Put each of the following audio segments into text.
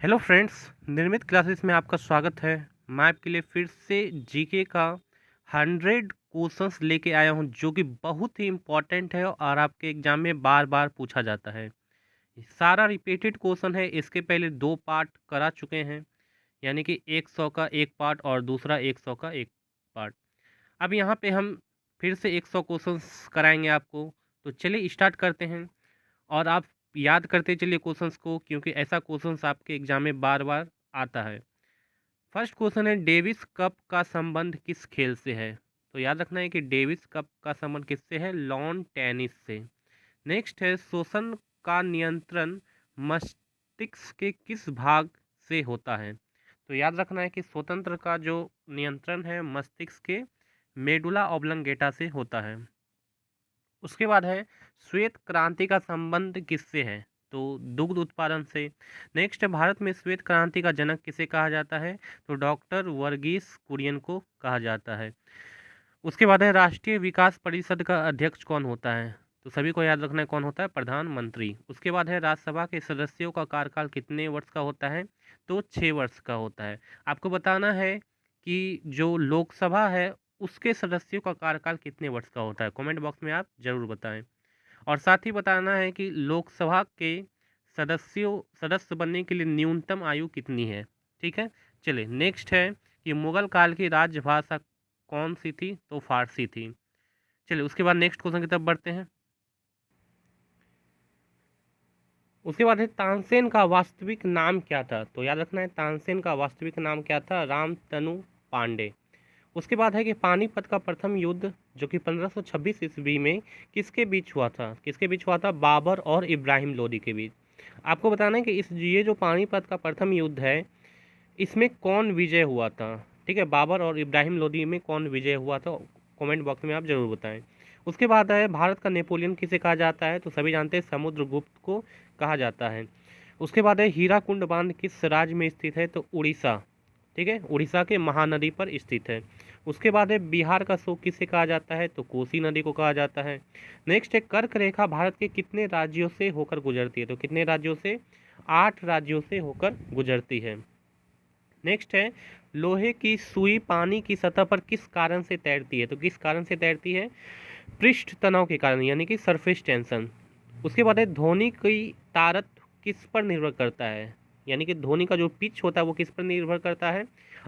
Hello friends, निर्मित classes में आपका स्वागत है। मैं आपके लिए फिर से जीके का 100 क्वेश्चंस लेके आया हूं, जो कि बहुत ही इम्पोर्टेंट है और आपके एग्जाम में बार बार पूछा जाता है। सारा रिपीटेड क्वेश्चन है। इसके पहले 2 पार्ट करा चुके हैं, यानी कि 100 का एक पार्ट और दूसरा 100 का एक पार्ट। अब यहाँ पे हम फिर से 100 क्वेश्चंस कराएंगे आपको। तो चलिए स्टार्ट करते हैं और आप याद करते चलिए क्वेश्चंस को, क्योंकि ऐसा क्वेश्चंस आपके एग्जाम में बार बार आता है। फर्स्ट क्वेश्चन है, डेविस कप का संबंध किस खेल से है? तो याद रखना है कि डेविस कप का संबंध किससे है? लॉन टेनिस से। नेक्स्ट है, शोषण का नियंत्रण मस्तिष्क के किस भाग से होता है? तो याद रखना है कि स्वतंत्र का जो नियंत्रण है मस्तिष्क के मेडुला ऑब्लंगेटा से होता है। उसके बाद है, श्वेत क्रांति का संबंध किससे है? तो दुग्ध उत्पादन से। नेक्स्ट है, भारत में श्वेत क्रांति का जनक किसे कहा जाता है? तो डॉक्टर वर्गीस कुरियन को कहा जाता है। उसके बाद है, राष्ट्रीय विकास परिषद का अध्यक्ष कौन होता है? तो सभी को याद रखना है कौन होता है? प्रधानमंत्री। उसके बाद है, राज्यसभा के सदस्यों का कार्यकाल कितने वर्ष का होता है? तो 6 वर्ष का होता है। आपको बताना है कि जो लोकसभा है उसके सदस्यों का कार्यकाल कितने वर्ष का होता है। कमेंट बॉक्स में आप जरूर बताएं। और साथ ही बताना है कि लोकसभा के सदस्य बनने के लिए न्यूनतम आयु कितनी है। ठीक है, चलिए नेक्स्ट है कि मुगल काल की राजभाषा कौन सी थी? तो फारसी थी। चलिए उसके बाद नेक्स्ट क्वेश्चन की तरफ बढ़ते हैं। उसके बाद है, तानसेन का वास्तविक नाम क्या था? तो याद रखना है, तानसेन का वास्तविक नाम क्या था? रामतनु पांडे। उसके बाद है कि पानीपत का प्रथम युद्ध जो कि 1526 ईस्वी में किसके बीच हुआ था? किसके बीच हुआ था? बाबर और इब्राहिम लोदी के बीच। आपको बताना है कि ये जो पानीपत का प्रथम युद्ध है, इसमें कौन विजय हुआ था? ठीक है, बाबर और इब्राहिम लोदी में कौन विजय हुआ था? कमेंट बॉक्स में आप जरूर बताएं। उसके बाद है, भारत का नेपोलियन किसे कहा जाता है? तो सभी जानते हैं, समुद्रगुप्त को कहा जाता है। उसके बाद है, हीराकुंड बांध किस राज्य में स्थित है? तो उड़ीसा। ठीक है, उड़ीसा के महानदी पर स्थित है। उसके बाद है, बिहार का शोक किसे कहा जाता है? तो कोसी नदी को कहा जाता है। नेक्स्ट है, कर्क रेखा भारत के कितने राज्यों से होकर गुजरती है? तो कितने राज्यों से? 8 राज्यों से होकर गुजरती है। नेक्स्ट है, लोहे की सुई पानी की सतह पर किस कारण से तैरती है? तो किस कारण से तैरती है? पृष्ठ तनाव के कारण, यानी कि सरफेस टेंशन। उसके बाद है, ध्वनि की तारत किस पर निर्भर करता है? यानी कि ध्वनि का जो पिच होता है वो किस पर निर्भर करता है?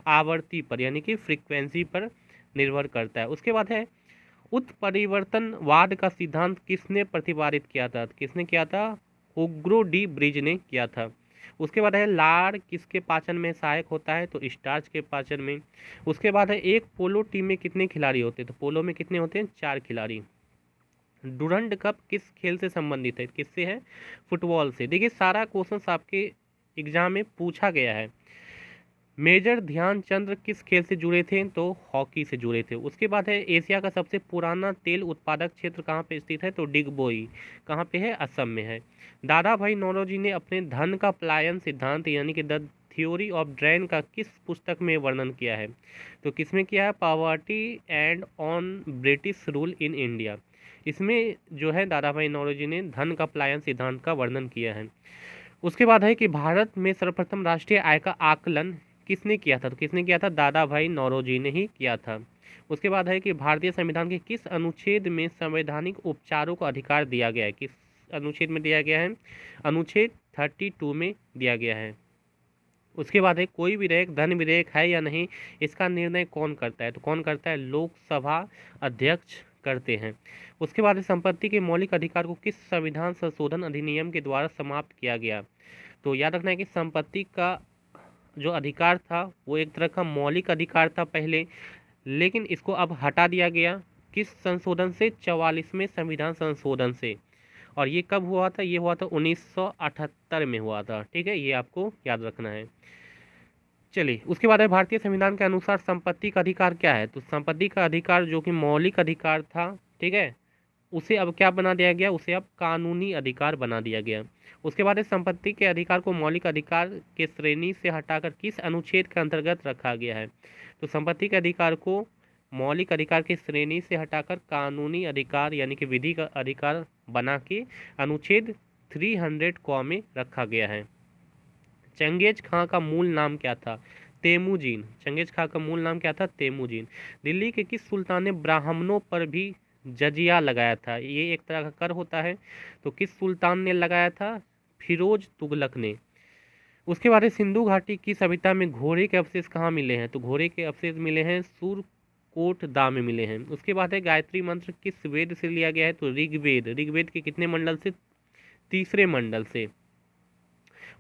आवृत्ति पर, यानी कि फ्रीक्वेंसी पर निर्भर करता है। उसके बाद है, उत्परिवर्तनवाद का सिद्धांत किसने प्रतिपादित किया था? किसने किया था? हुग्रो डी ब्रिज ने किया था। उसके बाद है, लार किसके पाचन में सहायक होता है? तो स्टार्च के पाचन में। उसके बाद है, एक पोलो टीम में कितने खिलाड़ी होते हैं? तो पोलो में कितने होते हैं? 4 खिलाड़ी। डुरंड कप किस खेल से संबंधित है? किससे है? फुटबॉल से। देखिए, सारा क्वेश्चन आपके एग्जाम में पूछा गया है। मेजर ध्यानचंद्र किस खेल से जुड़े थे? तो हॉकी से जुड़े थे। उसके बाद है, एशिया का सबसे पुराना तेल उत्पादक क्षेत्र कहाँ पे स्थित है? तो डिगबोई। कहाँ पे है? असम में है। दादा भाई नौरोजी ने अपने धन का पलायन सिद्धांत, यानी कि द थ्योरी ऑफ ड्रेन का किस पुस्तक में वर्णन किया है? तो किसमें किया है? Poverty and on British rule in India. इसमें जो है दादा भाई नौरोजी ने धन का पलायन सिद्धांत का वर्णन किया है। उसके बाद है कि भारत में सर्वप्रथम राष्ट्रीय आय का आकलन किसने किया था? तो किसने किया था? दादा भाई नौरोजी ने ही किया था। उसके बाद है कि भारतीय संविधान के किस अनुच्छेद में संवैधानिक उपचारों का अधिकार दिया गया है? किस अनुच्छेद में दिया गया है? अनुच्छेद 32 में दिया गया है। उसके बाद है, कोई विधेयक धन विधेयक है या नहीं, इसका निर्णय कौन करता है? तो कौन करता है? लोकसभा अध्यक्ष करते हैं। उसके बाद संपत्ति के मौलिक अधिकार को किस संविधान संशोधन अधिनियम के द्वारा समाप्त किया गया? तो याद रखना है कि संपत्ति का जो अधिकार था वो एक तरह का मौलिक अधिकार था पहले, लेकिन इसको अब हटा दिया गया। किस संशोधन से? 44वें संविधान संशोधन से। और ये कब हुआ था? ये हुआ था 1978 में हुआ था। ठीक है, ये आपको याद रखना है। चलिए उसके बाद है, भारतीय संविधान के अनुसार संपत्ति का अधिकार क्या है? तो संपत्ति का अधिकार जो कि मौलिक अधिकार था, ठीक है, उसे अब क्या बना दिया गया? उसे अब कानूनी अधिकार बना दिया गया। उसके बाद इस संपत्ति के अधिकार को मौलिक अधिकार के श्रेणी से हटाकर किस अनुच्छेद के अंतर्गत रखा गया है? तो संपत्ति के अधिकार को मौलिक अधिकार की श्रेणी से हटाकर कानूनी अधिकार, यानी कि विधि का अधिकार बना के अनुच्छेद 300 क में रखा गया है। चंगेज खां का मूल नाम क्या था? तेमुजीन। चंगेज खां का मूल नाम क्या था? तेमुजीन। दिल्ली के किस सुल्तान ने ब्राह्मणों पर भी जजिया लगाया था? ये एक तरह का कर होता है, तो किस सुल्तान ने लगाया था? फिरोज तुगलक ने। उसके बाद है सिंधु घाटी की सभ्यता में घोड़े के अवशेष कहाँ मिले हैं? तो घोड़े के अवशेष मिले हैं सुरकोट दा में मिले हैं। उसके बाद है गायत्री मंत्र किस वेद से लिया गया है? तो ऋग्वेद। ऋग्वेद के कितने मंडल से? तीसरे मंडल से।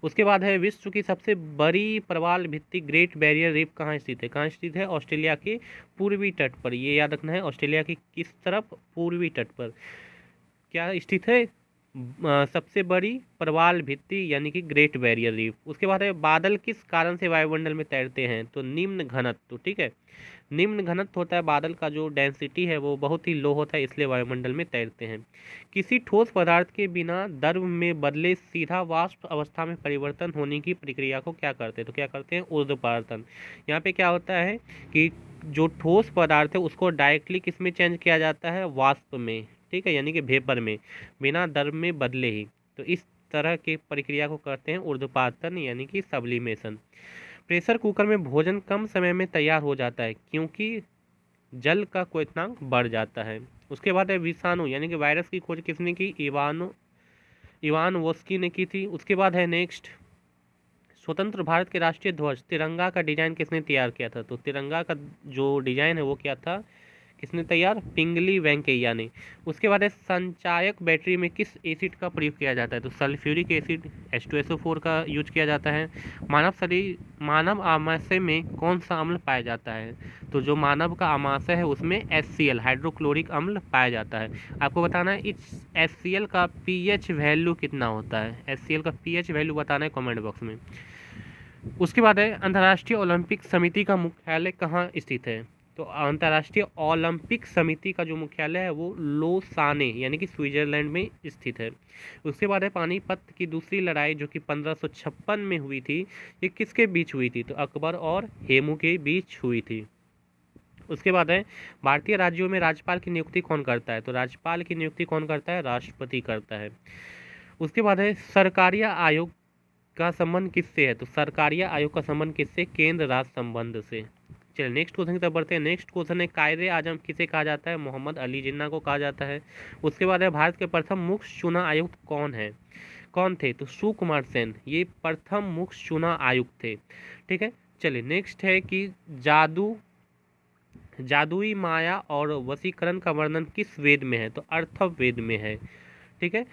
उसके बाद है विश्व की सबसे बड़ी प्रवाल भित्ति ग्रेट बैरियर रीफ कहाँ स्थित है? कहाँ स्थित है? ऑस्ट्रेलिया के पूर्वी तट पर। ये याद रखना है, ऑस्ट्रेलिया की किस तरफ? पूर्वी तट पर क्या स्थित है? सबसे बड़ी प्रवाल भित्ति यानी कि ग्रेट बैरियर रीफ। उसके बाद है बादल किस कारण से वायुमंडल में तैरते हैं? तो निम्न घनत्व। ठीक है, निम्न घनत्व होता है बादल का, जो डेंसिटी है वो बहुत ही लो होता है, इसलिए वायुमंडल में तैरते हैं। किसी ठोस पदार्थ के बिना द्रव में बदले सीधा वाष्प अवस्था में परिवर्तन होने की प्रक्रिया को क्या करते हैं? तो क्या करते हैं? ऊर्ध्वपातन। यहाँ पे क्या होता है कि जो ठोस पदार्थ है उसको डायरेक्टली किस में चेंज किया जाता है? वाष्प में। ठीक है, यानी कि वेपर में, बिना द्रव में बदले ही। तो इस तरह की प्रक्रिया को कहते हैं ऊर्ध्वपातन यानी कि सब्लिमेशन। प्रेशर कुकर में भोजन कम समय में तैयार हो जाता है क्योंकि जल का क्वथनांक बढ़ जाता है। उसके बाद है विषाणु यानी कि वायरस की खोज किसने की? इवान वोस्की ने की थी। उसके बाद है नेक्स्ट, स्वतंत्र भारत के राष्ट्रीय ध्वज तिरंगा का डिजाइन किसने तैयार किया था? तो तिरंगा का जो डिजाइन है वो क्या था? किसने तैयार? पिंगली वेंकैया ने। उसके बाद है संचायक बैटरी में किस एसिड का प्रयोग किया जाता है? तो सल्फ्यूरिक एसिड H2SO4 का यूज किया जाता है। मानव आमाशय में कौन सा अम्ल पाया जाता है? तो जो मानव का आमाशय है उसमें HCl हाइड्रोक्लोरिक अम्ल पाया जाता है। आपको बताना है इस HCl का pH वैल्यू कितना होता है? HCl का pH वैल्यू बताना है कमेंट बॉक्स में। उसके बाद है अंतर्राष्ट्रीय ओलंपिक समिति का मुख्यालय कहाँ स्थित है? तो अंतर्राष्ट्रीय ओलंपिक समिति का जो मुख्यालय है वो लोसाने यानी कि स्विट्जरलैंड में स्थित है। उसके बाद है पानीपत की दूसरी लड़ाई जो कि 1556 में हुई थी, ये किसके बीच हुई थी? तो अकबर और हेमू के बीच हुई थी। उसके बाद है भारतीय राज्यों में राज्यपाल की नियुक्ति कौन करता है? तो राज्यपाल की नियुक्ति कौन करता है? राष्ट्रपति करता है। उसके बाद है सरकारिया आयोग का संबंध किससे है? तो सरकारिया आयोग का संबंध किससे? केंद्र राज्य संबंध से। चलिए नेक्स्ट क्वेश्चन की तरफ बढ़ते हैं। नेक्स्ट क्वेश्चन है कायदे आजम किसे कहा जाता है? मोहम्मद अली जिन्ना को कहा जाता है। उसके बाद है भारत के प्रथम मुख्य चुनाव आयुक्त कौन थे? तो सुकुमार सेन ये प्रथम मुख्य चुनाव आयुक्त थे। ठीक है, चलिए नेक्स्ट है कि जादुई माया और वशीकरण का वर्णन किस वेद में है? तो अर्थववेद में है। ठीक है,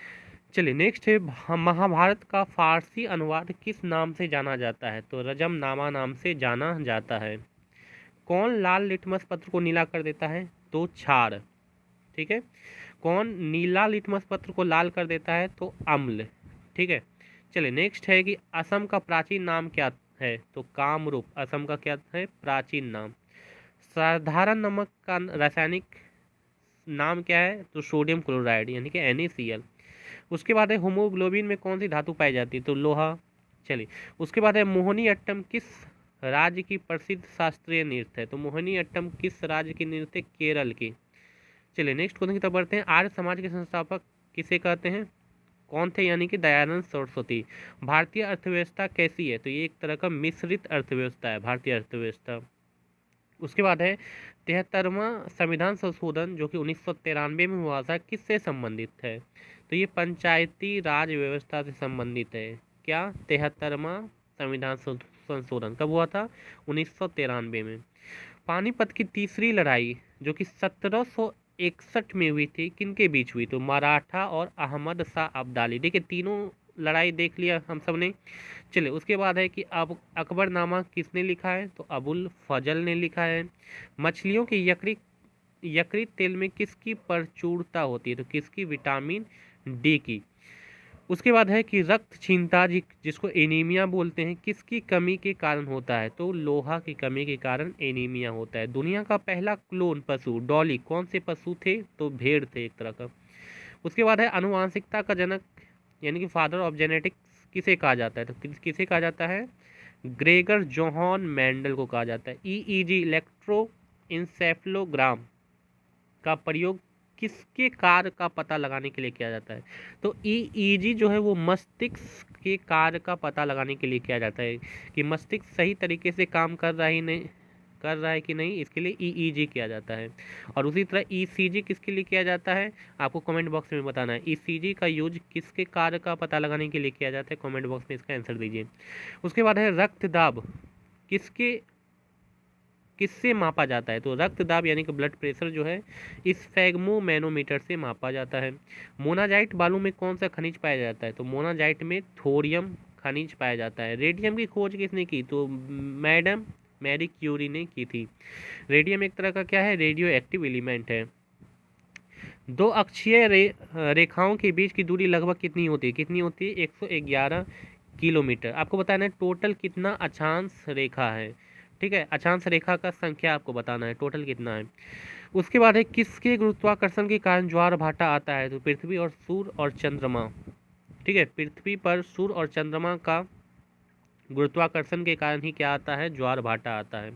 चलिए नेक्स्ट है महाभारत का फारसी अनुवाद किस नाम से जाना जाता है? तो रजमनामा नाम से जाना जाता है। कौन लाल लिटमस पत्र को नीला कर देता है? तो क्षार। ठीक है, कौन नीला लिटमस पत्र को लाल कर देता है? तो अम्ल। ठीक है, चलिए नेक्स्ट है कि असम का प्राचीन नाम क्या है? तो कामरूप असम का क्या है? प्राचीन नाम। साधारण नमक का रासायनिक नाम क्या है? तो सोडियम क्लोराइड यानी कि NaCl। उसके बाद है होमोग्लोबिन में कौन सी धातु पाई जाती है? तो लोहा। चलिए उसके बाद है मोहिनी अट्टम किस राज्य की प्रसिद्ध शास्त्रीय नृत्य है? तो मोहिनी अट्टम किस राज्य की नृत्य? केरल की। चलिए नेक्स्ट क्वेश्चन की तरफ बढ़ते हैं। आर्य समाज के संस्थापक किसे कहते हैं? कौन थे? यानी कि दयानंद सरस्वती। भारतीय अर्थव्यवस्था कैसी है? तो ये एक तरह का मिश्रित अर्थव्यवस्था है भारतीय अर्थव्यवस्था। उसके बाद है 73वां संविधान संशोधन जो कि 1993 में हुआ था किससे संबंधित है? तो ये पंचायती राज व्यवस्था से संबंधित है। क्या? 73वां संविधान संशोधन कब हुआ था? 1993 में। पानीपत की तीसरी लड़ाई जो कि 1761 में हुई थी किनके बीच हुई? तो मराठा और अहमद शाह अब्दाली। देखिए तीनों लड़ाई देख लिया हम सब ने। चलिए उसके बाद है कि अब अकबरनामा किसने लिखा है? तो अबुल फजल ने लिखा है। मछलियों की यकृत तेल में किसकी प्रचुरता होती है? तो किसकी? विटामिन डी की। उसके बाद है कि रक्त क्षीणता जिसको एनीमिया बोलते हैं किसकी कमी के कारण होता है? तो लोहा की कमी के कारण एनीमिया होता है। दुनिया का पहला क्लोन पशु डॉली कौन से पशु थे? तो भेड़ थे एक तरह का। उसके बाद है आनुवांशिकता का जनक यानी कि फादर ऑफ जेनेटिक्स किसे कहा जाता है? तो किसे कहा जाता है? ग्रेगर जोहान मेंडल को कहा जाता है। EEG इलेक्ट्रोइंसेफ्लोग्राम का प्रयोग किसके कार्य का पता लगाने के लिए किया जाता है? तो EEG जो है वो मस्तिष्क किसके कार्य का पता लगाने के लिए किया जाता है कि मस्तिष्क सही तरीके से काम कर रहा है कि नहीं, इसके लिए ईईजी किया जाता है। और उसी तरह ईसीजी किसके लिए किया जाता है, आपको कमेंट बॉक्स में बताना है। ईसीजी का यूज किसके कार्य का पता लगाने के लिए किया जाता है, कमेंट बॉक्स में इसका आंसर दीजिए। उसके बाद है रक्तदाब किससे मापा जाता है, तो रक्तदाब यानी कि ब्लड प्रेशर जो है स्फेग्मोमैनोमीटर से मापा जाता है। मोनाजाइट बालू में कौन सा खनिज पाया जाता है, तो मोनाजाइट में थोरियम खनिज पाया जाता है। रेडियम की खोज किसने की, तो मैडम मैरी क्यूरी ने की थी। रेडियम एक तरह का क्या है, रेडियो एक्टिव एलिमेंट है। दो अक्षीय रेखाओं के बीच की दूरी लगभग कितनी होती है 111 किलोमीटर। आपको बताना है टोटल कितना अक्षांश रेखा है, ठीक है, अक्षांश रेखा का संख्या आपको बताना है टोटल कितना है। उसके बाद है किसके गुरुत्वाकर्षण के कारण ज्वार भाटा आता है, तो पृथ्वी और सूर्य और चंद्रमा, ठीक है, पृथ्वी पर सूर्य और चंद्रमा का गुरुत्वाकर्षण के कारण ही क्या आता है, ज्वार भाटा आता है।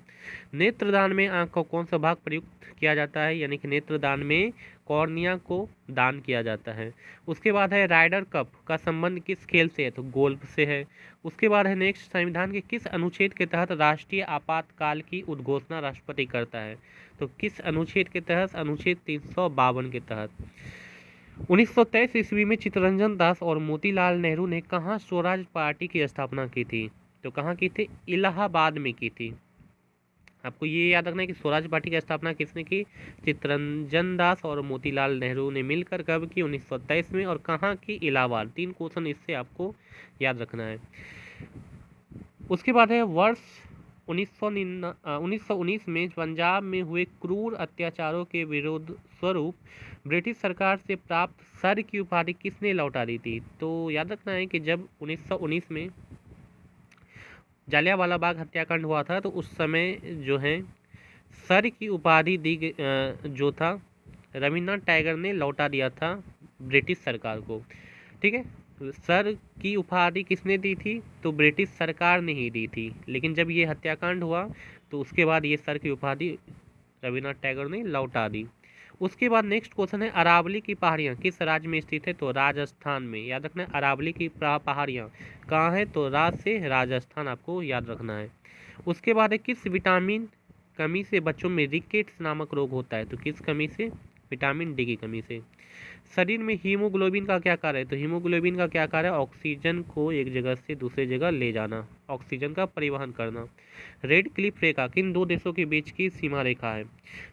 नेत्रदान में आंख का कौन सा भाग प्रयुक्त किया जाता है, यानी कि नेत्रदान में कॉर्निया को दान किया जाता है। उसके बाद है राइडर कप का संबंध किस खेल से है, तो गोल्फ से है। उसके बाद है नेक्स्ट, संविधान के किस अनुच्छेद के तहत राष्ट्रीय आपातकाल की उद्घोषणा राष्ट्रपति करता है, तो किस अनुच्छेद के तहत, अनुच्छेद 352 के तहत। 1923 ईस्वी में चित्तरंजन दास और मोतीलाल नेहरू ने कहाँ स्वराज पार्टी की स्थापना की थी, तो कहाँ की थी, इलाहाबाद में की थी। आपको ये याद रखना है कि स्वराज पार्टी की स्थापना किसने की, चित्तरंजन दास और मोतीलाल नेहरू ने मिलकर कब की, 1923 में, और कहाँ की, इलाहाबाद। 3 क्वेश्चन इससे आपको याद रखना है। उसके बाद है वर्ष 1919 में पंजाब में हुए क्रूर अत्याचारों के विरोध स्वरूप ब्रिटिश सरकार से प्राप्त सर की उपाधि किसने लौटा दी थी, तो याद रखना है कि जब 1919 में जालियांवाला बाग हत्याकांड हुआ था तो उस समय जो है सर की उपाधि जो था रविन्द्रनाथ टैगोर ने लौटा दिया था ब्रिटिश सरकार को, ठीक है। सर की उपाधि किसने दी थी, तो ब्रिटिश सरकार ने ही दी थी, लेकिन जब ये हत्याकांड हुआ तो उसके बाद ये सर की उपाधि रविन्द्रनाथ टैगोर ने लौटा दी। उसके बाद नेक्स्ट क्वेश्चन है अरावली की पहाड़ियाँ किस राज्य में स्थित है, तो राजस्थान में। याद रखना है अरावली की पहाड़ियाँ कहाँ है, तो से राजस्थान आपको याद रखना है। उसके बाद है किस विटामिन कमी से बच्चों में रिकेट्स नामक रोग होता है, तो किस कमी से, विटामिन डी की कमी से। शरीर में हीमोग्लोबिन का क्या कार्य है, तो हीमोग्लोबिन का क्या कार्य है, ऑक्सीजन को एक जगह से दूसरी जगह ले जाना, ऑक्सीजन का परिवहन करना। रेड क्लिफ रेखा किन दो देशों के बीच की सीमा रेखा है,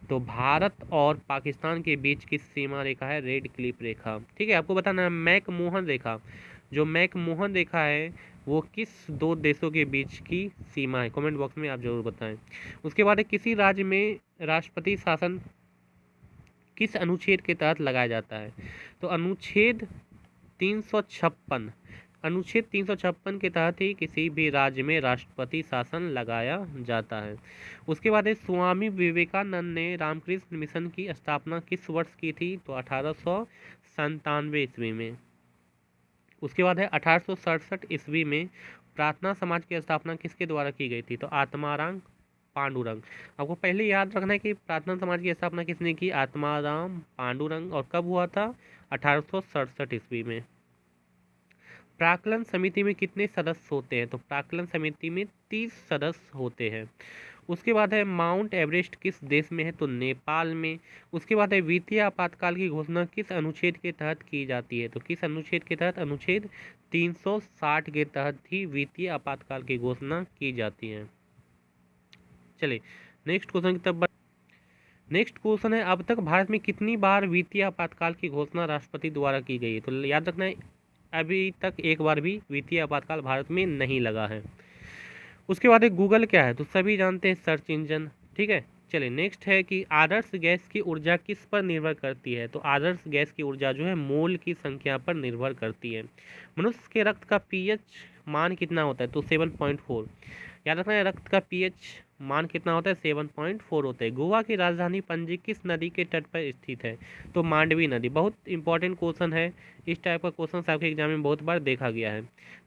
तो भारत और पाकिस्तान के बीच की सीमा रेखा है रेड क्लिफ रेखा, ठीक है। आपको बताना है मैकमोहन रेखा, जो मैकमोहन रेखा है वो किस दो देशों के बीच की सीमा है, कमेंट बॉक्स में आप जरूर बताएं। उसके बाद किसी राज्य में राष्ट्रपति शासन किस अनुच्छेद के तहत लगाया जाता है, तो अनुच्छेद 356, अनुच्छेद 356 के तहत ही किसी भी राज्य में राष्ट्रपति शासन लगाया जाता है। उसके बाद स्वामी विवेकानंद ने रामकृष्ण मिशन की स्थापना किस वर्ष की थी, तो 1897 ईस्वी में। उसके बाद है 1867 ईस्वी में प्रार्थना समाज की स्थापना किसके द्वारा की गई थी, तो आत्माराम पांडुरंग। आपको पहले याद रखना है कि प्रार्थना समाज की स्थापना किसने की, आत्माराम पांडुरंग, और कब हुआ था, 1867 ईस्वी में। प्राक्कलन समिति में कितने सदस्य होते हैं, तो प्राक्कलन समिति में 30 सदस्य होते हैं। उसके बाद है माउंट एवरेस्ट किस देश में है, तो नेपाल में। उसके बाद है वित्तीय आपातकाल की घोषणा किस अनुच्छेद के तहत की जाती है, तो किस अनुच्छेद के तहत, अनुच्छेद 360 के तहत ही वित्तीय आपातकाल की घोषणा की जाती है। चलिए नेक्स्ट क्वेश्चन की तरफ। नेक्स्ट क्वेश्चन है अब तक भारत में कितनी बार वित्तीय आपातकाल की घोषणा राष्ट्रपति द्वारा की गई है, तो याद रखना है अभी तक एक बार भी वित्तीय आपातकाल भारत में नहीं लगा है। उसके बाद गूगल क्या है, तो सभी जानते हैं सर्च इंजन, ठीक है। चलिए नेक्स्ट है कि आदर्श गैस की ऊर्जा किस पर निर्भर करती है, तो आदर्श गैस की ऊर्जा जो है मोल की संख्या पर निर्भर करती है। मनुष्य के रक्त का पीएच मान कितना होता है, तो 7.4। याद रखना है रक्त का पीएच मान कितना होता है, 7.4 होता है। गोवा की राजधानी पणजी किस नदी के तट पर स्थित है, तो मांडवी नदी। बहुत इंपॉर्टेंट क्वेश्चन है, इस टाइप का क्वेश्चन आपके एग्जाम में बहुत बार देखा गया है।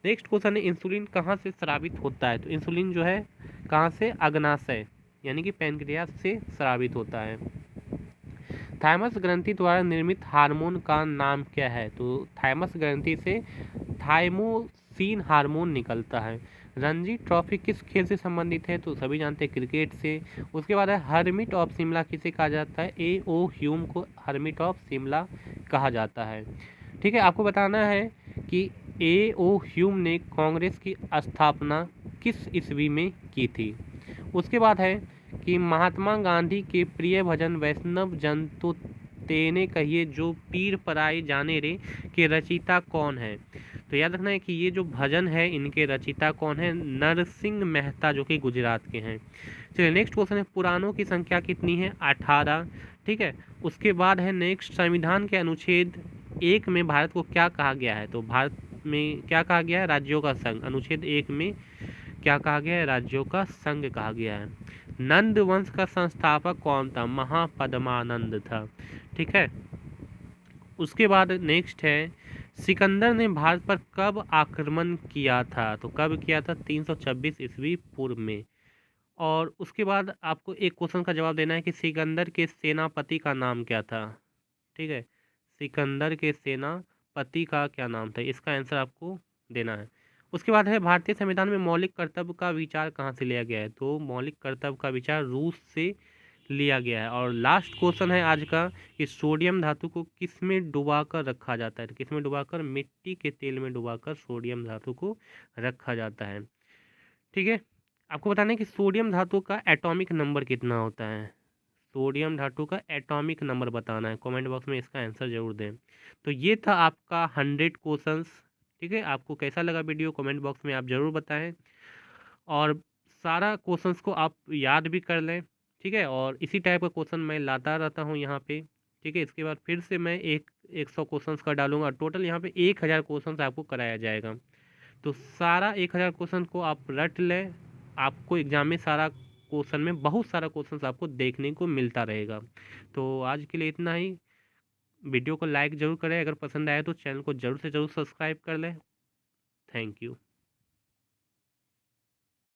नेक्स्ट क्वेश्चन है इंसुलिन कहाँ से स्रावित होता है, तो इंसुलिन जो है कहाँ से, अग्नाशय यानी कि पैनक्रियास से स्रावित होता है। थाइमस ग्रंथि द्वारा निर्मित हार्मोन का नाम क्या है, तो थाइमस ग्रंथि से थाइमोसिन ऑक्सीन हार्मोन निकलता है। रणजी ट्रॉफी किस खेल से संबंधित है? तो सभी जानते हैं क्रिकेट से। उसके बाद है हर्मिट ऑफ शिमला किसे कहा जाता है? A.O. ह्यूम को हर्मिट ऑफ शिमला कहा जाता है। ठीक है, आपको बताना है कि A.O. ह्यूम ने कांग्रेस की स्थापना किस ईस्वी में की थी। उसके बाद है कि महात्मा गांधी के प्रिय भजन वैष्णव जन तो तेने कहिए जो पीर पराई जाने रे के रचयिता कौन है? तो याद रखना है कि ये जो भजन है इनके रचयिता कौन है? नरसिंह मेहता, जो कि गुजरात के हैं। चलिए नेक्स्ट क्वेश्चन है, पुराणों की संख्या कितनी है? 18। ठीक है, उसके बाद है नेक्स्ट, संविधान के अनुच्छेद 1 में भारत को क्या कहा गया है? तो भारत में क्या कहा गया है? राज्यों का संघ। अनुच्छेद 1 में क्या कहा गया है? राज्यों का संघ कहा गया है। नंद वंश का संस्थापक कौन था? महापद्मानंद था। ठीक है, उसके बाद नेक्स्ट है, सिकंदर ने भारत पर कब आक्रमण किया था? तो कब किया था? 326 ईस्वी पूर्व में। और उसके बाद आपको एक क्वेश्चन का जवाब देना है कि सिकंदर के सेनापति का नाम क्या था? ठीक है, सिकंदर के सेनापति का क्या नाम था? इसका आंसर आपको देना है। उसके बाद है, भारतीय संविधान में मौलिक कर्तव्य का विचार कहाँ से लिया गया है? तो मौलिक कर्तव्य का विचार रूस से लिया गया है। और लास्ट क्वेश्चन है आज का कि सोडियम धातु को किस में डुबाकर रखा जाता है? तो किस में डुबाकर? मिट्टी के तेल में डुबाकर सोडियम धातु को रखा जाता है। ठीक है, आपको बताना है कि सोडियम धातु का एटॉमिक नंबर कितना होता है? सोडियम धातु का एटॉमिक नंबर बताना है, कमेंट बॉक्स में इसका आंसर जरूर दें। तो ये था आपका 100 क्वेश्चंस। ठीक है, आपको कैसा लगा वीडियो कमेंट बॉक्स में आप ज़रूर बताएं, और सारा क्वेश्चंस को आप याद भी कर लें। ठीक है, और इसी टाइप का क्वेश्चन मैं लाता रहता हूँ यहाँ पे। ठीक है, इसके बाद फिर से मैं 100 क्वेश्चंस का डालूंगा। टोटल यहाँ पे 1000 क्वेश्चंस आपको कराया जाएगा। तो सारा 1000 क्वेश्चन को आप रट लें, आपको एग्जाम में सारा क्वेश्चन में बहुत सारा क्वेश्चन आपको देखने को मिलता रहेगा। तो आज के लिए इतना ही। वीडियो को लाइक ज़रूर करें, अगर पसंद आए तो चैनल को ज़रूर से ज़रूर सब्सक्राइब कर लें। Thank you.